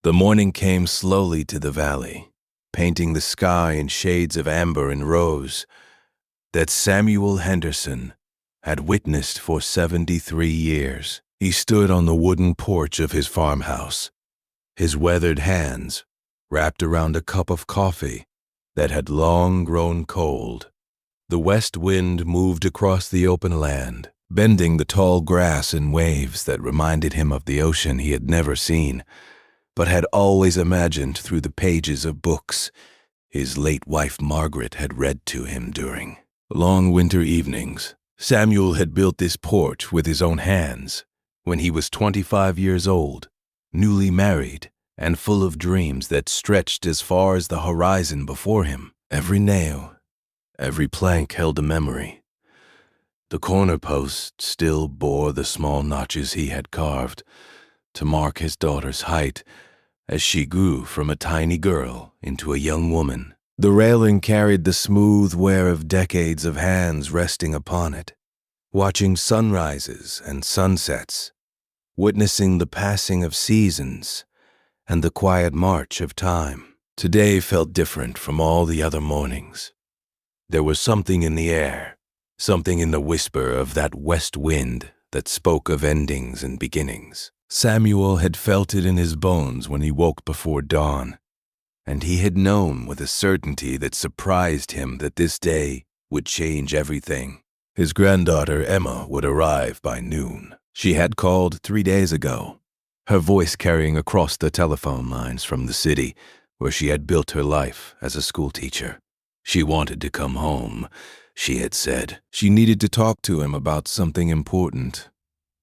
The morning came slowly to the valley, painting the sky in shades of amber and rose that Samuel Henderson had witnessed for 73 years. He stood on the wooden porch of his farmhouse, his weathered hands wrapped around a cup of coffee that had long grown cold. The west wind moved across the open land, bending the tall grass in waves that reminded him of the ocean he had never seen, but had always imagined through the pages of books his late wife Margaret had read to him during long winter evenings. Samuel had built this porch with his own hands when he was 25 years old, newly married, and full of dreams that stretched as far as the horizon before him. Every nail, every plank held a memory. The corner post still bore the small notches he had carved to mark his daughter's height as she grew from a tiny girl into a young woman. The railing carried the smooth wear of decades of hands resting upon it, watching sunrises and sunsets, witnessing the passing of seasons and the quiet march of time. Today felt different from all the other mornings. There was something in the air, something in the whisper of that west wind that spoke of endings and beginnings. Samuel had felt it in his bones when he woke before dawn, and he had known with a certainty that surprised him that this day would change everything. His granddaughter Emma would arrive by noon. She had called 3 days ago, her voice carrying across the telephone lines from the city where she had built her life as a schoolteacher. She wanted to come home, she had said. She needed to talk to him about something important.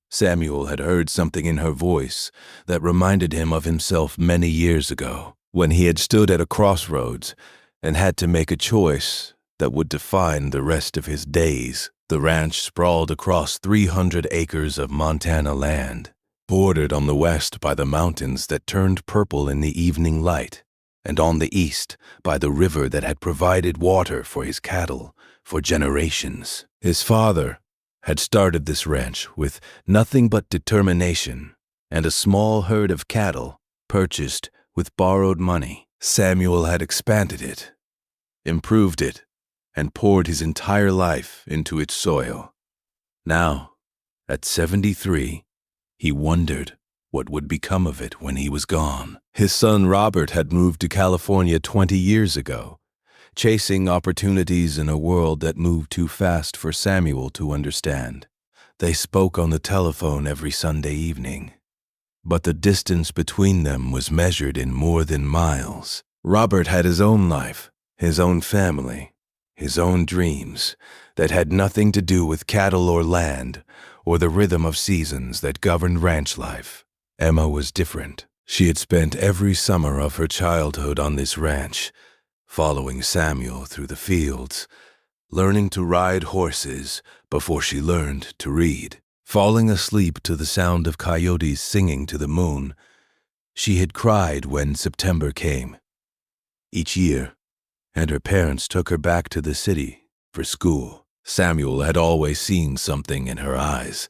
Samuel had heard something in her voice that reminded him of himself many years ago, when he had stood at a crossroads and had to make a choice that would define the rest of his days. The ranch sprawled across 300 acres of Montana land, bordered on the west by the mountains that turned purple in the evening light, and on the east by the river that had provided water for his cattle for generations. His father had started this ranch with nothing but determination and a small herd of cattle purchased with borrowed money. Samuel had expanded it, improved it, and poured his entire life into its soil. Now, at 73, he wondered what would become of it when he was gone. His son Robert had moved to California 20 years ago, chasing opportunities in a world that moved too fast for Samuel to understand. They spoke on the telephone every Sunday evening, but the distance between them was measured in more than miles. Robert had his own life, his own family, his own dreams that had nothing to do with cattle or land or the rhythm of seasons that governed ranch life. Emma was different. She had spent every summer of her childhood on this ranch, following Samuel through the fields, learning to ride horses before she learned to read, falling asleep to the sound of coyotes singing to the moon. She had cried when September came each year, and her parents took her back to the city for school. Samuel had always seen something in her eyes,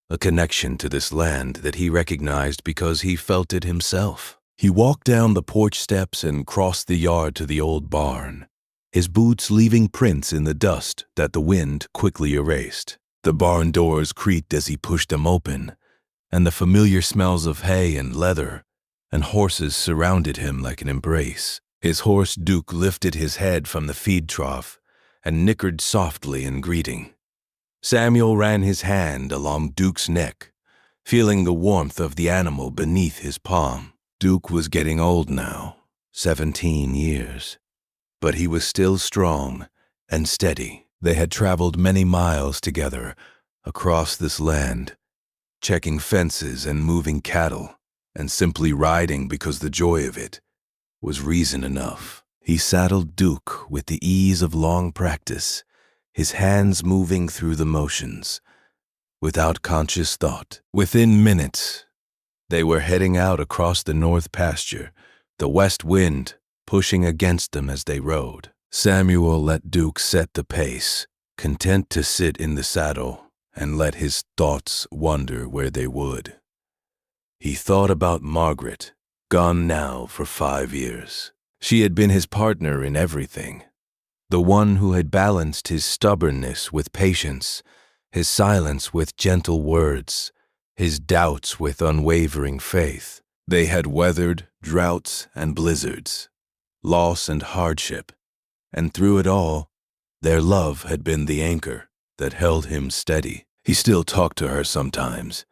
a connection to this land that he recognized because he felt it himself. He walked down the porch steps and crossed the yard to the old barn, his boots leaving prints in the dust that the wind quickly erased. The barn doors creaked as he pushed them open, and the familiar smells of hay and leather and horses surrounded him like an embrace. His horse Duke lifted his head from the feed trough and nickered softly in greeting. Samuel ran his hand along Duke's neck, feeling the warmth of the animal beneath his palm. Duke was getting old now, 17 years, but he was still strong and steady. They had traveled many miles together across this land, checking fences and moving cattle, and simply riding because the joy of it was reason enough. He saddled Duke with the ease of long practice, his hands moving through the motions, without conscious thought. Within minutes, they were heading out across the north pasture, the west wind pushing against them as they rode. Samuel let Duke set the pace, content to sit in the saddle and let his thoughts wander where they would. He thought about Margaret gone now for 5 years. She had been his partner in everything, the one who had balanced his stubbornness with patience, his silence with gentle words, his doubts with unwavering faith. They had weathered droughts and blizzards, loss and hardship, and through it all, their love had been the anchor that held him steady. He still talked to her sometimes,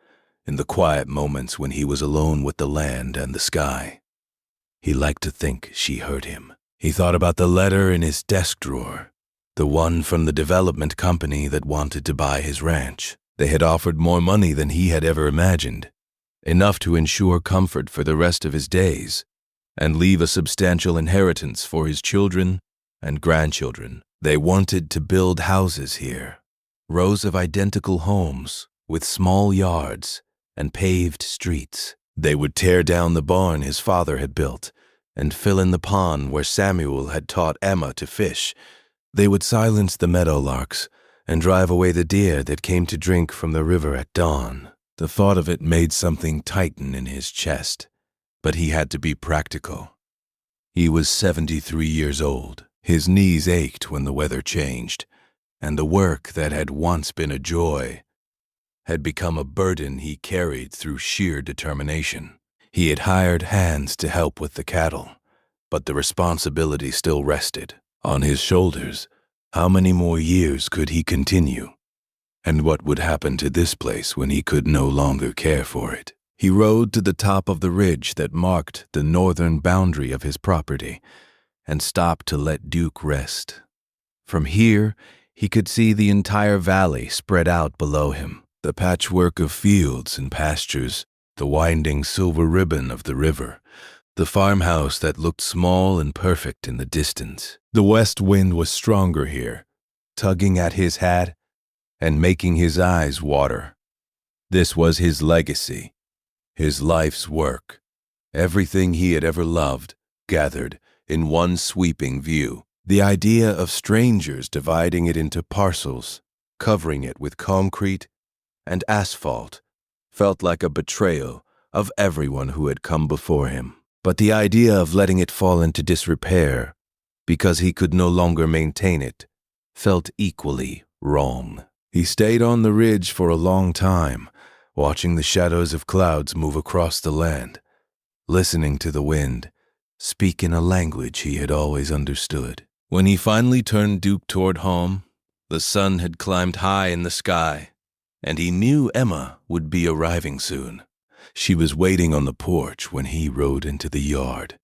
in the quiet moments when he was alone with the land and the sky. He liked to think she heard him. He thought about the letter in his desk drawer, the one from the development company that wanted to buy his ranch. They had offered more money than he had ever imagined, enough to ensure comfort for the rest of his days and leave a substantial inheritance for his children and grandchildren. They wanted to build houses here, rows of identical homes with small yards and paved streets. They would tear down the barn his father had built and fill in the pond where Samuel had taught Emma to fish. They would silence the meadowlarks and drive away the deer that came to drink from the river at dawn. The thought of it made something tighten in his chest, but he had to be practical. He was 73 years old. His knees ached when the weather changed, and the work that had once been a joy had become a burden he carried through sheer determination. He had hired hands to help with the cattle, but the responsibility still rested on his shoulders. How many more years could he continue? And what would happen to this place when he could no longer care for it? He rode to the top of the ridge that marked the northern boundary of his property and stopped to let Duke rest. From here, he could see the entire valley spread out below him, the patchwork of fields and pastures, the winding silver ribbon of the river, the farmhouse that looked small and perfect in the distance. The west wind was stronger here, tugging at his hat and making his eyes water. This was his legacy, his life's work, everything he had ever loved, gathered in one sweeping view. The idea of strangers dividing it into parcels, covering it with concrete and asphalt, felt like a betrayal of everyone who had come before him. But the idea of letting it fall into disrepair because he could no longer maintain it felt equally wrong. He stayed on the ridge for a long time, watching the shadows of clouds move across the land, listening to the wind speak in a language he had always understood. When he finally turned Duke toward home, the sun had climbed high in the sky, and he knew Emma would be arriving soon. She was waiting on the porch when he rode into the yard,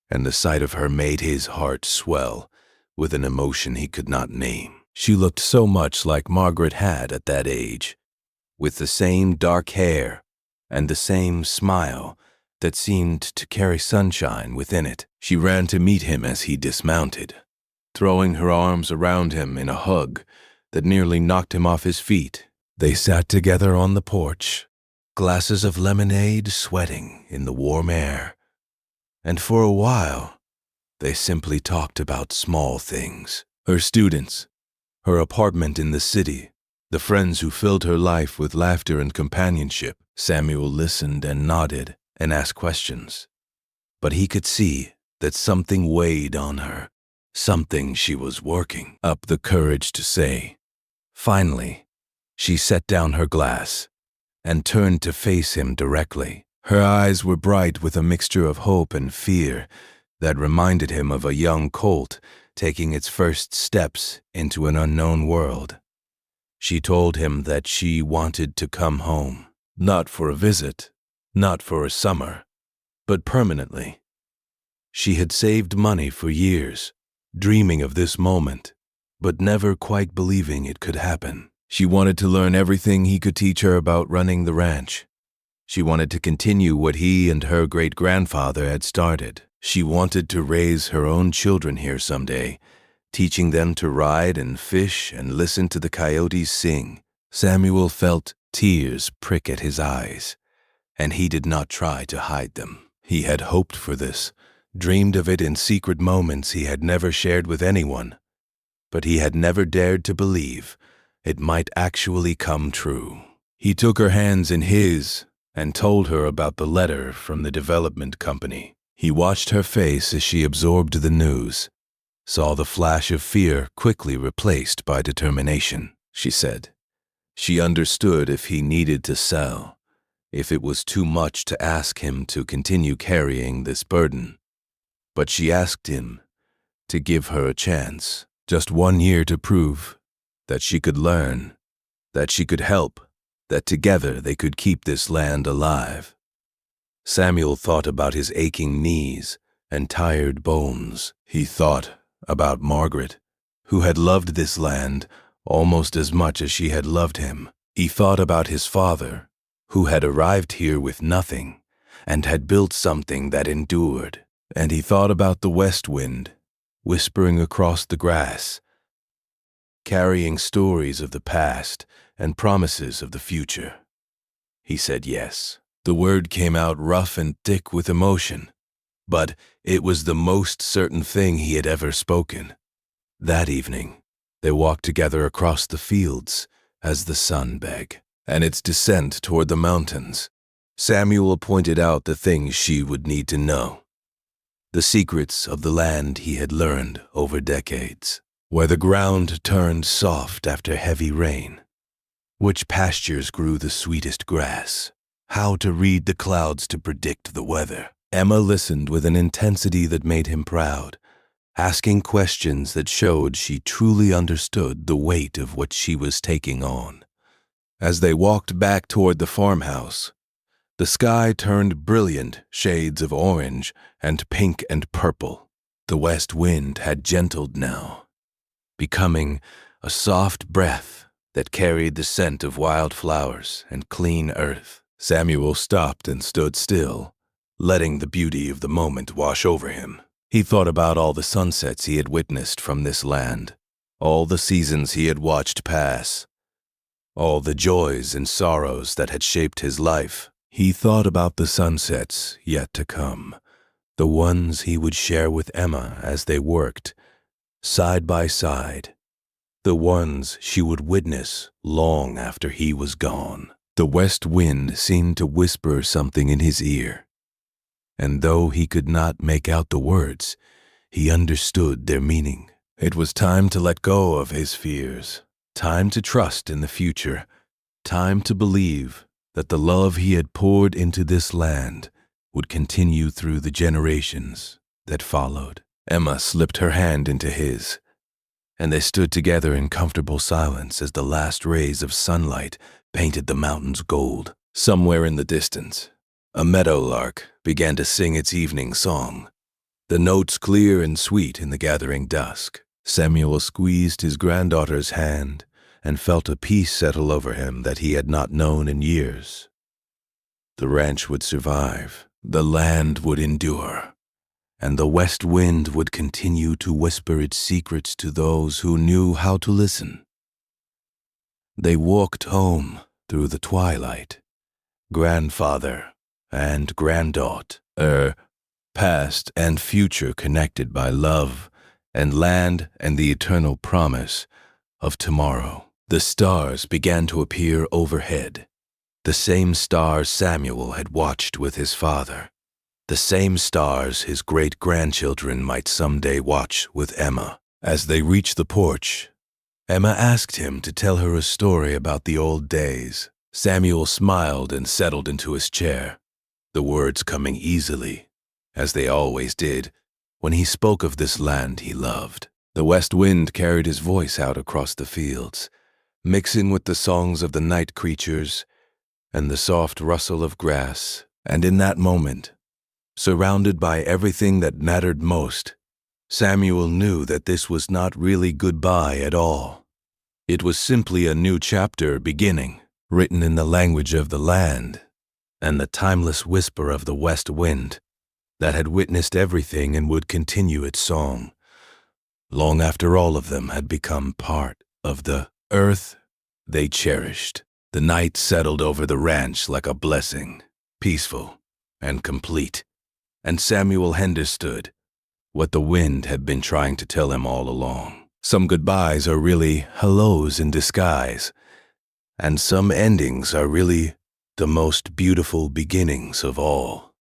and the sight of her made his heart swell with an emotion he could not name. She looked so much like Margaret had at that age, with the same dark hair and the same smile that seemed to carry sunshine within it. She ran to meet him as he dismounted, throwing her arms around him in a hug that nearly knocked him off his feet. They sat together on the porch, glasses of lemonade sweating in the warm air, and for a while they simply talked about small things. Her students, her apartment in the city, the friends who filled her life with laughter and companionship. Samuel listened and nodded and asked questions, but he could see that something weighed on her, something she was working up the courage to say. Finally, she set down her glass and turned to face him directly. Her eyes were bright with a mixture of hope and fear that reminded him of a young colt taking its first steps into an unknown world. She told him that she wanted to come home, not for a visit, not for a summer, but permanently. She had saved money for years, dreaming of this moment, but never quite believing it could happen. She wanted to learn everything he could teach her about running the ranch. She wanted to continue what he and her great-grandfather had started. She wanted to raise her own children here someday, teaching them to ride and fish and listen to the coyotes sing. Samuel felt tears prick at his eyes, and he did not try to hide them. He had hoped for this, dreamed of it in secret moments he had never shared with anyone, but he had never dared to believe it might actually come true. He took her hands in his and told her about the letter from the development company. He watched her face as she absorbed the news, saw the flash of fear quickly replaced by determination. She said she understood if he needed to sell, if it was too much to ask him to continue carrying this burden. But she asked him to give her a chance, just 1 year to prove that she could learn, that she could help, that together they could keep this land alive. Samuel thought about his aching knees and tired bones. He thought about Margaret, who had loved this land almost as much as she had loved him. He thought about his father, who had arrived here with nothing and had built something that endured. And he thought about the west wind, whispering across the grass, carrying stories of the past and promises of the future. He said yes. The word came out rough and thick with emotion, but it was the most certain thing he had ever spoken. That evening, they walked together across the fields as the sun began and its descent toward the mountains. Samuel pointed out the things she would need to know, the secrets of the land he had learned over decades, where the ground turned soft after heavy rain, which pastures grew the sweetest grass, how to read the clouds to predict the weather. Emma listened with an intensity that made him proud, asking questions that showed she truly understood the weight of what she was taking on. As they walked back toward the farmhouse, the sky turned brilliant shades of orange and pink and purple. The west wind had gentled now, becoming a soft breath that carried the scent of wildflowers and clean earth. Samuel stopped and stood still, letting the beauty of the moment wash over him. He thought about all the sunsets he had witnessed from this land, all the seasons he had watched pass, all the joys and sorrows that had shaped his life. He thought about the sunsets yet to come, the ones he would share with Emma as they worked, side by side, the ones she would witness long after he was gone. The west wind seemed to whisper something in his ear, and though he could not make out the words, he understood their meaning. It was time to let go of his fears, time to trust in the future, time to believe that the love he had poured into this land would continue through the generations that followed. Emma slipped her hand into his, and they stood together in comfortable silence as the last rays of sunlight painted the mountains gold. Somewhere in the distance, a meadowlark began to sing its evening song, the notes clear and sweet in the gathering dusk. Samuel squeezed his granddaughter's hand and felt a peace settle over him that he had not known in years. The ranch would survive, the land would endure, and the west wind would continue to whisper its secrets to those who knew how to listen. They walked home through the twilight, grandfather and granddaughter, past and future connected by love and land and the eternal promise of tomorrow. The stars began to appear overhead, the same stars Samuel had watched with his father, the same stars his great-grandchildren might someday watch with Emma. As they reached the porch, Emma asked him to tell her a story about the old days. Samuel smiled and settled into his chair, the words coming easily, as they always did, when he spoke of this land he loved. The west wind carried his voice out across the fields, mixing with the songs of the night creatures and the soft rustle of grass. And in that moment, surrounded by everything that mattered most, Samuel knew that this was not really goodbye at all. It was simply a new chapter beginning, written in the language of the land and the timeless whisper of the west wind that had witnessed everything and would continue its song long after all of them had become part of the earth they cherished. The night settled over the ranch like a blessing, peaceful and complete, and Samuel understood what the wind had been trying to tell him all along. Some goodbyes are really hellos in disguise, and some endings are really the most beautiful beginnings of all.